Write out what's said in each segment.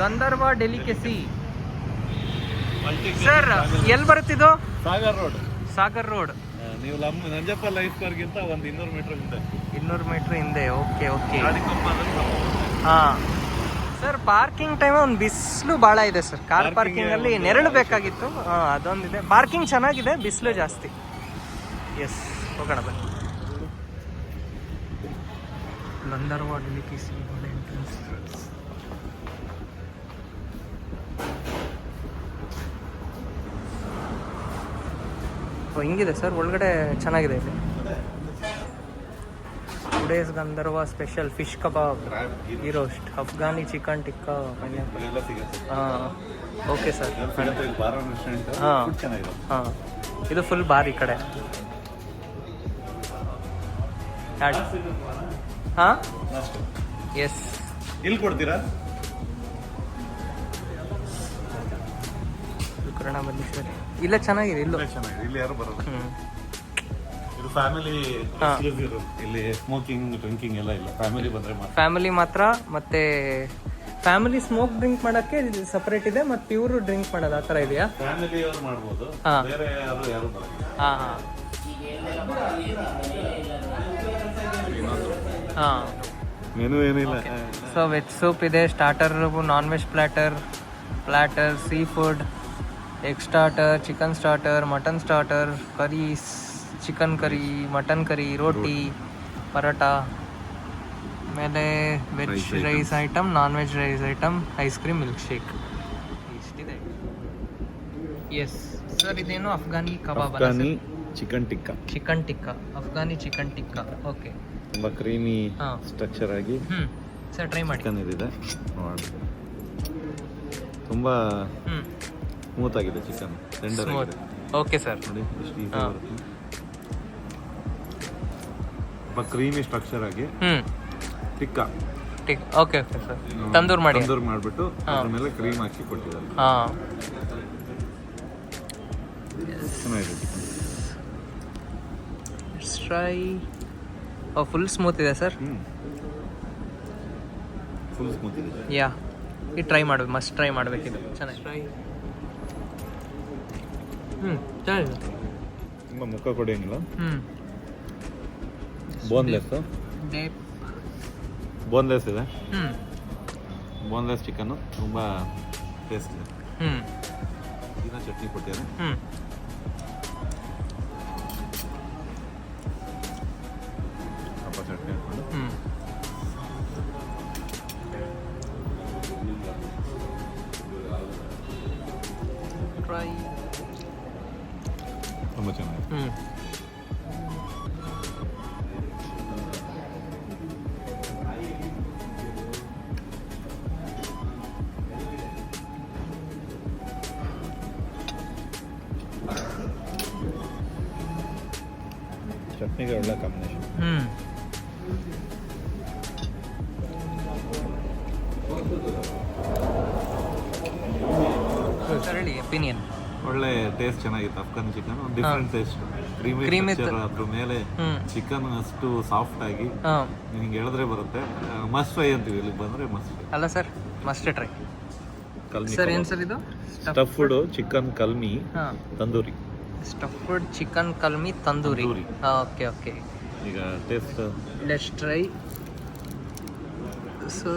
ಗಂಧರ್ವ ಡೆಲಿಕೆಸಿ. Sir ಎಲ್ಲಿ ಬರುತ್ತಿದ್ದು? Sagar road. ನೀವು ನಂಜಪ್ಪ ಲೈಫ್ ಪಾರ್ಕ್ಗಿಂತ ಒಂದು 200 ಮೀಟರ್ ಹಿಂದೆ. 200 ಮೀಟರ್ ಹಿಂದೆ. ಓಕೆ. ಹಾಂ ಸರ್, ಪಾರ್ಕಿಂಗ್ ಟೈಮ್ ಒಂದು ಬಿಸಿಲು ಭಾಳ ಇದೆ ಸರ್. ಕಾರ್ ಪಾರ್ಕಿಂಗಲ್ಲಿ ನೆರಳು ಬೇಕಾಗಿತ್ತು. ಹಾಂ, ಅದೊಂದಿದೆ. ಪಾರ್ಕಿಂಗ್ ಚೆನ್ನಾಗಿದೆ, ಬಿಸಿಲು ಜಾಸ್ತಿ. ಎಸ್, ಹೋಗೋಣ ಬನ್ನಿ. ಗಂಧರ್ವ ಡೆಲಿಕೆಸಿ ಎಂಟ್ರೆನ್ಸ್. ಹಿಂಗಿದೆ ಸರ್, ಒಳಗಡೆ ಚೆನ್ನಾಗಿದೆ. ಇಲ್ಲಿ today's Gandharva special fish kebab, ghee roast, Afghani chicken tikka, ಹಾಂ ಓಕೆ ಸರ್. ಹಾಂ ಹಾಂ, ಇದು ಫುಲ್ ಬಾರ್ ಈ ಕಡೆ. ಹಾಂ ಎಸ್, ಇಲ್ಲಿ ಕೊಡ್ತೀರಾ? ಕನ್ನಡ ಬನ್ನಿ ಸರ್. ಇಲ್ಲ ಚೆನ್ನಾಗಿದೆ, ಇಲ್ಲೂ ಚೆನ್ನಾಗಿದೆ. ಇಲ್ಲಿ ಯಾರು ಬರೋದು? ಇದು ಫ್ಯಾಮಿಲಿ ಇಲ್ಲಿ ಸ್ಮೋಕಿಂಗ್ ಡ್ರಿಂಕಿಂಗ್ ಎಲ್ಲ ಇಲ್ಲ. ಫ್ಯಾಮಿಲಿ ಬಂದ್ರೆ ಮಾತ್ರ. ಫ್ಯಾಮಿಲಿ ಮಾತ್ರ. ಮತ್ತೆ ಫ್ಯಾಮಿಲಿ ಸ್ಮೋಕ್ ಡ್ರಿಂಕ್ ಮಾಡೋಕ್ಕೆ ಸಪರೇಟ್ ಇದೆ, ಮತ್ತು ಪ್ಯೂರ್ ಡ್ರಿಂಕ್ ಮಾಡೋದು ಆ ಥರ ಇದೆಯಾ? ಫ್ಯಾಮಿಲಿ ಅವ್ರು ಮಾಡ್ಬೋದು, ಬೇರೆ ಯಾರು ಬರೋದು. ಹಾಂ ಹಾಂ ಮೆನು ಏನಿಲ್ಲ. ಸೊ ವೆಜ್ ಸೂಪ್ ಇದೆ, starter, non veg platter, sea food, egg starter, chicken starter, mutton starter, curries, chicken curry, mutton curry, roti, parotta, ಆಮೇಲೆ veg rice item, non veg rice item, ice cream, milk shake ಇಷ್ಟಿದೆ. Yes sir, ಇದೇನು Afghani kebab? Afghani chicken tikka. Afghani chicken tikka. Okay, ತುಂಬ creamy structure ಆಗಿ. Sir try ಮಾಡಿ. Chicken ಇದಿದೆ ನೋಡಿ, ತುಂಬ smooth ಆಗಿದೆ ಚಿಕನ್, ಟೆಂಡರ್ ಆಗಿದೆ. ಓಕೆ ಸರ್, ನೋಡಿ ಎಷ್ಟು ಈಸಿ ಬರುತ್ತೆ. ತುಂಬ ಕ್ರೀಮಿ ಸ್ಟ್ರಕ್ಚರ್ ಆಗಿ ಟಿಕ್ಕಾ. ಓಕೆ ಸರ್, ತಂದೂರ್ ಮಾಡಿಬಿಟ್ಟು ಅದ್ರ ಮೇಲೆ ಕ್ರೀಮ್ ಹಾಕಿ ಕೊಟ್ಟಿದ್ದಾರೆ. ಹಾಂ, ಚೆನ್ನಾಗಿದೆ ಚಿಕನ್. ಟ್ರೈ. ಫುಲ್ ಸ್ಮೂತ್ ಇದೆ ಸರ್. ಫುಲ್ ಸ್ಮೂತ್ ಇದೆ. ಯಾ, ಇದು ಟ್ರೈ ಮಾಡಬೇಕು, ಮಸ್ಟ್ ಟ್ರೈ ಮಾಡಬೇಕಿದು. ಚೆನ್ನಾಗಿ ಟ್ರೈ. ಚೆನ್ನಾಗಿದೆ. ತುಂಬ ಮುಖ ಕೊಡೋಂಗಿಲ್ಲ. ಬೋನ್ಲೆಸ್ ಇದೆ. ಬೋನ್ಲೆಸ್ ಚಿಕನ್ನು ತುಂಬ ಟೇಸ್ಟ್ ಇದೆ. ದಿನ ಚಟ್ನಿ ಕೊಟ್ಟಿದ್ದಾರೆ. ಸ್ವಲ್ಪ ಚಟ್ನಿ ಹಾಕೊಂಡು ಟ್ರೈ. ತುಂಬ ಚೆನ್ನಾಗಿದೆ. ಚಟ್ನಿಗೆ ಒಳ್ಳೆ ಕಾಂಬಿನೇಷನ್. ಸರ್ ಹೇಳಿ ಒಪಿನಿಯನ್. ಒಳ್ಳೆ ಟೇಸ್ಟ್ ಚೆನ್ನಾಗಿತ್ತು. ಅಫ್ಘಾನಿ ಚಿಕನ್ ಒಂದು ಡಿಫ್ರೆಂಟ್ ಟೇಸ್ಟ್. ಕ್ರೀಮಿ ಅದ್ರ ಮೇಲೆ ಚಿಕನ್ ಅಷ್ಟು ಸಾಫ್ಟ್ ಆಗಿ ನಿಮ್ಗೆ ಹೇಳಿದ್ರೆ ಬರುತ್ತೆ. ಮಸ್ಟ್ ಟ್ರೈ ಅಂತೀವಿ, ಇಲ್ಲಿ ಬಂದ್ರೆ ಮಸ್ಟ್. ಅಲ್ಲ ಸರ್, ಮಸ್ಟ್ ಟ್ರೈ. ಸರ್ ಏನು ಸರ್ ಇದು? Stuffed chicken kalmi tandoori. Stuffed chicken kalmi tandoori. Okay okay. ಈಗ ಟೇಸ್ಟ್ ಲೆಟ್ಸ್ ಟ್ರೈ. ಸೊ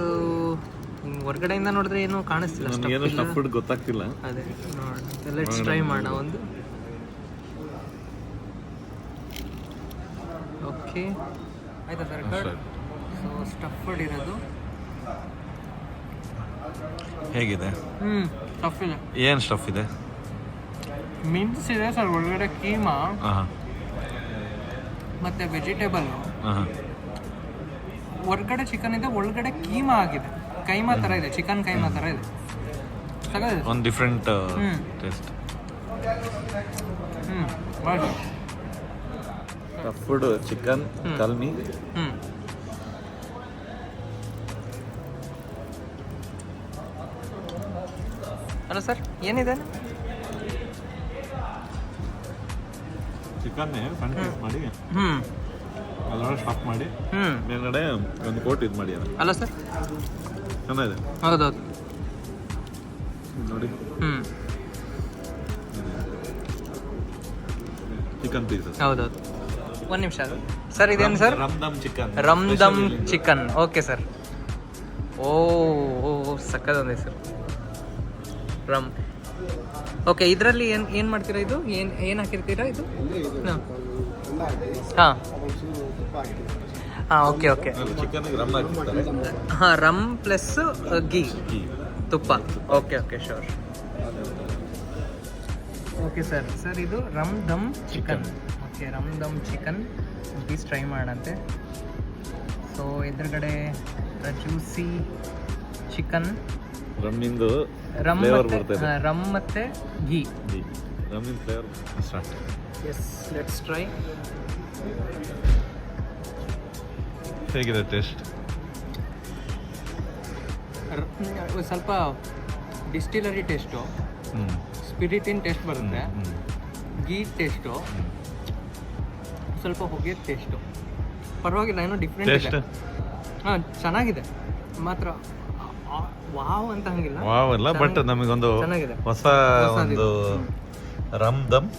ಹೊರಗಡೆಯಿಂದ ನೋಡಿದ್ರೆ ಏನು ಕಾಣಿಸ್ತಿಲ್ಲ, ಏನು ಸ್ಟಫ್ಡ್ ಗೊತ್ತಾಗ್ತಿಲ್ಲ. ಅದೇ ನೋಡಿ, ಲೆಟ್ಸ್ ಟ್ರೈ ಮಾಡೋಣ ಒಂದು. ಓಕೆ ಆಯ್ತಾ ಸರ್? ಸೊ ಸ್ಟಫ್ಡ್ ಇರೋದು ಹೇಗಿದೆ? ಸ್ಟಫ್ ಇದೆ. ಏನು ಸ್ಟಫ್ ಇದೆ? ಮಿನ್ಸ್ ಇದೆ ಸರ್, ಒಳಗಡೆ ಕೀಮಾ ಮತ್ತೆ ವೆಜಿಟೇಬಲ್. ಹೊರಗಡೆ ಚಿಕನ್ ಇದೆ, ಒಳಗಡೆ ಕೀಮಾ ಆಗಿದೆ. ಕೈಮಾ ಥರ ಇದೆ, ಚಿಕನ್ ಕೈಮಾ ಥರ ಇದೆ. ಒಂದು ಡಿಫ್ರೆಂಟ್ ಟೇಸ್ಟ್. ಸ್ಟಫ್ಡ್ ಚಿಕನ್ ಕಲ್ಮಿ. ಅಲ್ಲ ಸರ್, ಏನಿದೆ? ಚಿಕನ್ನೇ ಸಣ್ಣ ಪೀಸ್ ಮಾಡಿ ಅಲ್ಲೊಳಗೆ ಸ್ಟಫ್ ಮಾಡಿ ಮೇಲ್ಗಡೆ ಒಂದು ಕೋಟ್ ಇದು ಮಾಡಿ. ಅಲ್ಲ ಸರ್, ಚೆನ್ನಾಗಿದೆ. ಹೌದೌದು. ನೋಡಿ ಹ್ಞೂ ಚಿಕನ್ ಪೀಸಸ್. ಹೌದೌದು. ಒಂದು ನಿಮಿಷ ಸರ್, ಇದೇನು sir? Rum dum chicken. Rum dum chicken. Okay sir. Oh ಸಕ್ಕದೊಂದೇ ಸರ್ ರಮ್. ಓಕೆ, ಇದರಲ್ಲಿ ಏನು ಮಾಡ್ತೀರಾ? ಇದು ಏನು ಹಾಕಿರ್ತೀರಾ ಇದು? ಹಾಂ ಓಕೆ ಓಕೆ. ಚಿಕನ್ಗೆ ರಮ್ ಹಾಕಿರ್ತಾರೆ. ಹಾಂ, ರಮ್ ಪ್ಲಸ್ ಗೀ, ತುಪ್ಪ. Okay okay, sure. Okay sir. Sir, ಇದು rum dum chicken. Okay, rum dum chicken piece try ಮಾಡೋಣಂತೆ. ಸೊ ಎದುರುಗಡೆ ಜ್ಯೂಸಿ ಚಿಕನ್, ರಮ್ಮಿಂದು ರಮ್ ಫ್ಲೇವರ್ ಬರ್ತದೆ. ರಮ್ ಮತ್ತು ಗೀ. ರಮ್ಮಿನ flavour start. Yes, let's try. ಹೇಗಿದೆ ಟೇಸ್ಟ್? ಸ್ವಲ್ಪ ಡಿಸ್ಟಿಲರಿ ಟೇಸ್ಟು, ಸ್ಪಿರಿಟಿನ್ ಟೇಸ್ಟ್ ಬರುತ್ತೆ, ಗೀ ಟೇಸ್ಟು, ಸ್ವಲ್ಪ ಹೊಗೆ ಟೇಸ್ಟು. ಪರವಾಗಿಲ್ಲ, ಏನೋ ಡಿಫ್ರೆಂಟ್ ಇದೆ. ಹಾಂ, ಚೆನ್ನಾಗಿದೆ ಮಾತ್ರ. ವಾವ್ ಅಂತ ಹಂಗಿಲ್ಲ, ವಾವ್ ಅಲ್ಲ, ಬಟ್ ನಮಗೊಂದು ಚೆನ್ನಾಗಿದೆ. ಹೊಸ ಒಂದು ರಮ್ದಮ್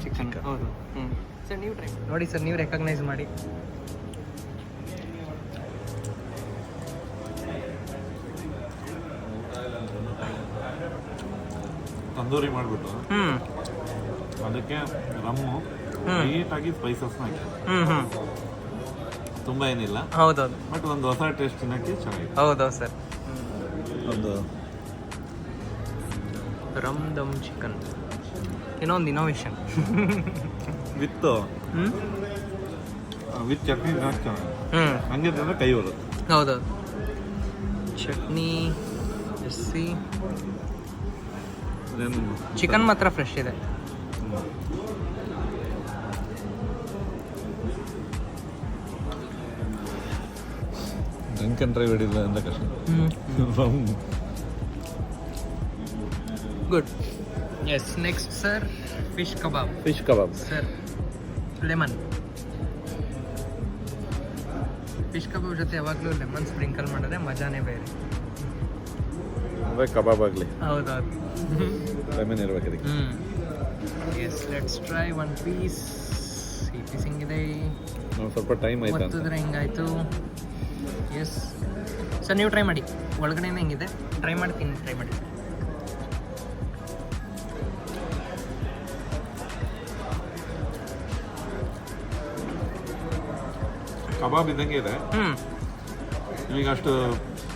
ಚಿಕನ್. ಹೌದು. ಸರ್, ನೀವು ಟ್ರೈ ನೋಡಿ ಸರ್, ನೀವು ರೆಕಗ್ನೈಸ್ ಮಾಡಿ. ತಂದೂರಿ ಮಾಡಿಬಿಟ್ಟು ಅದಕ್ಕೆ ರಮ್ಮು ನೀಟಾಗಿ ಸ್ಪೈಸಸ್ನ ಹಾಕಿ, ತುಂಬ ಏನಿಲ್ಲ. ಹೌದೌದು, ಬಟ್ ಒಂದು ಹೊಸ ಟೇಸ್ಟ್ ತಿನ್ನಕ್ಕೆ ಚೆನ್ನಾಗಿದೆ. ಹೌದೌದು ಸರ್. ಒಂದು ರಮ್ ದಮ್ ಚಿಕನ್ ಏನೋ ಒಂದು ಇನೋವೇಷನ್. ವಿತ್ ಚಟ್ನಿ ಚೆನ್ನಾಗಿ ಹಂಗೆ ತಿಂದ್ರೆ ಕೈ ಬರುತ್ತೆ. ಹೌದೌದು, ಚಟ್ನಿ ಎಸ್ಸಿ. ಚಿಕನ್ ಮಾತ್ರ ಫ್ರೆಶ್ ಇದೆ. ಡ್ರಿಂಕ್ ಅಂಡ್ ಡ್ರೈವ್ ಹಿಡಿಲ್ಲ ಅಂತ ಕಷ್ಟ. Good. Yes, next sir, fish kebab. Fish kebab sir, lemon fish kebab ಜೊತೆ ಯಾವಾಗಲೂ ಲೆಮನ್ ಸ್ಪ್ರಿಂಕಲ್ ಮಾಡಿದ್ರೆ ಮಜಾನೇ ಬೇರೆ. ಅದೇ ಕಬಾಬ್ ಆಗಲಿ. ಹೌದೌದು, ಲೆಮನ್ ಇರ್ಬೇಕು ಅದಕ್ಕೆ. Yes, let's try one piece. ಈ ಪೀಸ್ ಹಿಂಗಿದೆ, ಸ್ವಲ್ಪ ಟೈಮ್ ಆಯ್ತು ಒತ್ತಿದ್ರೆ ಹಿಂಗಾಯ್ತು. ಎಸ್ ಸರ್, ನೀವು ಟ್ರೈ ಮಾಡಿ. ಒಳಗಡೆನೇ ಹಿಂಗಿದೆ, ಟ್ರೈ ಮಾಡ್ತೀನಿ. ಟ್ರೈ ಮಾಡಿ. ಕಬಾಬ್ ಇದ್ದಂಗೆ ಇದೆ. ಈಗ ಅಷ್ಟು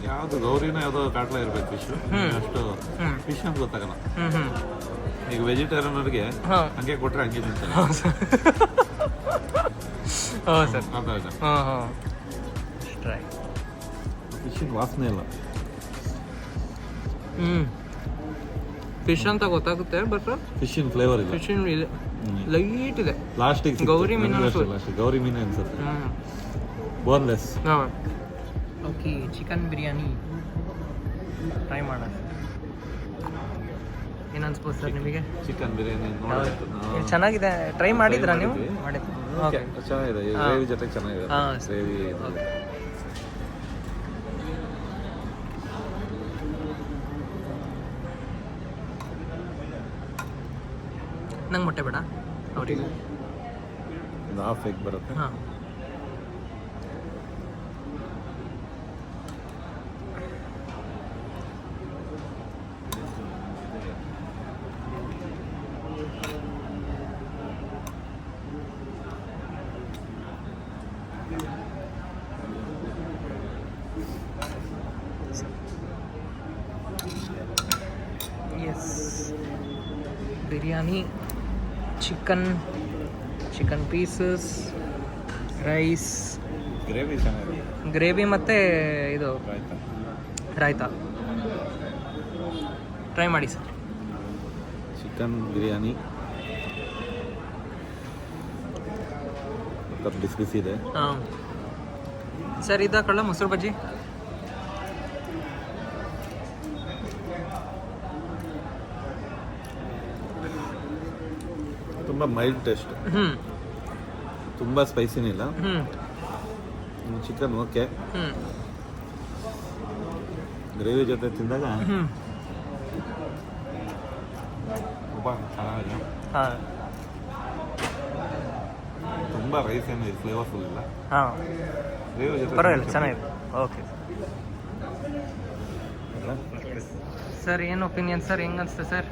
ಯಾವುದು ಗೌರಿನ ಯಾವುದೋ ಕಾಟ್ಲ ಇರ್ಬೇಕು ಫಿಶ್. ಅಷ್ಟು ಫಿಶ್ ಅಂತ ಗೊತ್ತಾಗಲ್ಲ. ಈಗ ವೆಜಿಟೇರಿಯನ್ ಅವ್ರಿಗೆ ಹಂಗೆ ಕೊಟ್ರೆ ಹಂಗೆ ತಿಂತಾರೆ. ಹೌದು ಸರ್. ಟ್ರೈ. ಫಿಶಿನ ವಾಸನೆ ಇಲ್ಲ. ಫಿಶ್ ಅಂತ ಗೊತ್ತಾಗುತ್ತೆ, ಬಟ್ ಫಿಶಿನ ಫ್ಲೇವರ್ ಇಲ್ಲ. ಫಿಶಿನ ಇದೆ, ಲೈಟ್ ಇದೆ. ಲಾಸ್ಟಿಗೆ ಗೌರಿ ಮೀನು ಗೌರಿ ಮೀನು ಅನ್ಸುತ್ತೆ. Boneless. Okay, chicken biryani try ಮಾಡೋಣ. ಏನು ಅನ್ಸ್ಬೋದು ಸರ್ ನಿಮಗೆ? ಚಿಕನ್ ಬಿರಿಯಾನಿ ಚೆನ್ನಾಗಿದೆ. ಟ್ರೈ ಮಾಡಿದ್ರಾ ನೀವು? ಮಾಡಿದ್ದು. ಓಕೆ, ಚೆನ್ನಾಗಿದೆ. ಗ್ರೇವಿ ಜೊತೆಗೆ ಚೆನ್ನಾಗಿದೆ. ಗ್ರೇವಿ ನಂಗೆ ಮೊಟ್ಟೆ ಬೇಡ, ಅವರಿಗೆ ಒಂದು ಹಾಫ್ ಎಗ್ ಬರುತ್ತೆ. ಹಾಂ, yes. Biryani, chicken pieces, rice, gravy ಚೆನ್ನಾಗಿದೆ. ಗ್ರೇವಿ ಮತ್ತು ಇದು ರಾಯ್ತಾ. ಟ್ರೈ ಮಾಡಿ ಸರ್. ಚಿಕನ್ ಬಿರಿಯಾನಿ ಬಿಸಿ ಬಿಸಿ ಇದೆ. ಹಾಂ ಸರ್, ಇದಾಕಲ್ಲ ಮೊಸರು ಬಜ್ಜಿ. ತುಂಬ ಮೈಲ್ಡ್ ಟೇಸ್ಟ್. ತುಂಬ ಸ್ಪೈಸಿನಿಲ್ಲ. Chicken okay. ಗ್ರೇವಿ ಜೊತೆ ತಿಂದಾಗ ಕಬಾಬ್ ಚೆನ್ನಾಗಿದೆ. ಹಾಂ ತುಂಬ ರೈಸ್ ಏನು ಫ್ಲೇವರ್ಫುಲ್ ಇಲ್ಲ. ಹಾಂ ಗ್ರೇವಿ ಜೊತೆ ಪರವಾಗಿಲ್ಲ, ಚೆನ್ನಾಗಿದೆ. ಓಕೆ ಸರ್, ಏನು ಒಪಿನಿಯನ್ ಸರ್, ಹೆಂಗೆ ಅನಿಸ್ತು ಸರ್?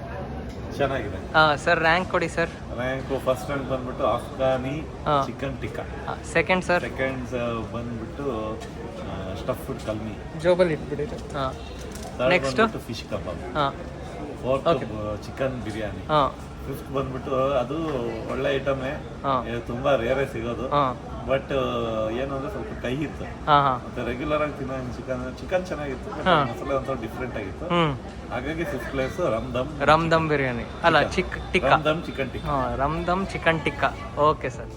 ಚೆನ್ನಾಗಿದೆ. ಹಾಂ ಸರ್, ರ್ಯಾಂಕ್ ಕೊಡಿ ಸರ್. ರ್ಯಾಂಕು ಫಸ್ಟ್ ರ್ಯಾಂಕ್ ಬಂದ್ಬಿಟ್ಟು Afghani chicken tikka. Second sir? Seconds ಬಂದ್ಬಿಟ್ಟು ಸ್ಟಫ್ಡ್ ಕಲ್ಮಿ. ಜೋಬಲ್ಲಿ ಇಟ್ಬಿಡಿ. ಹಾಂ ನೆಕ್ಸ್ಟ್ ಫಿಶ್ ಕಬಾಬ್. ಹಾಂ ಫೋರ್ತ್ ಚಿಕನ್ ಬಿರಿಯಾನಿ. ಹಾಂ ಫಿಫ್ತ್ ಬಂದ್ಬಿಟ್ಟು ಅದು ಒಳ್ಳೆ ಐಟಮೇ, ಹಾಂ ತುಂಬಾ ರೇರೇ ಸಿಗೋದು. ಹಾಂ ಬಟ್ ಏನು ಅಂದ್ರೆ ಸ್ವಲ್ಪ ಕೈ ಇತ್ತು. ಹಾಂ ಹಾಂ ಮತ್ತೆ ರೆಗ್ಯುಲರ್ ಆಗಿ ತಿನ್ನೋ ಚಿಕನ್ ಚೆನ್ನಾಗಿತ್ತು, but ಮಸಾಲೆ ಒಂಥರ ಡಿಫ್ರೆಂಟ್ ಆಗಿತ್ತು. ಹಾಗಾಗಿ ಫಿಫ್ತ್ ಪ್ಲೇಸ್ ರಮ್ದಮ್ ಬಿರಿಯಾನಿ ಅಲ್ಲ chicken tikka. Rum dum chicken tikka. ಹಾಂ rum dum chicken tikka. Okay sir.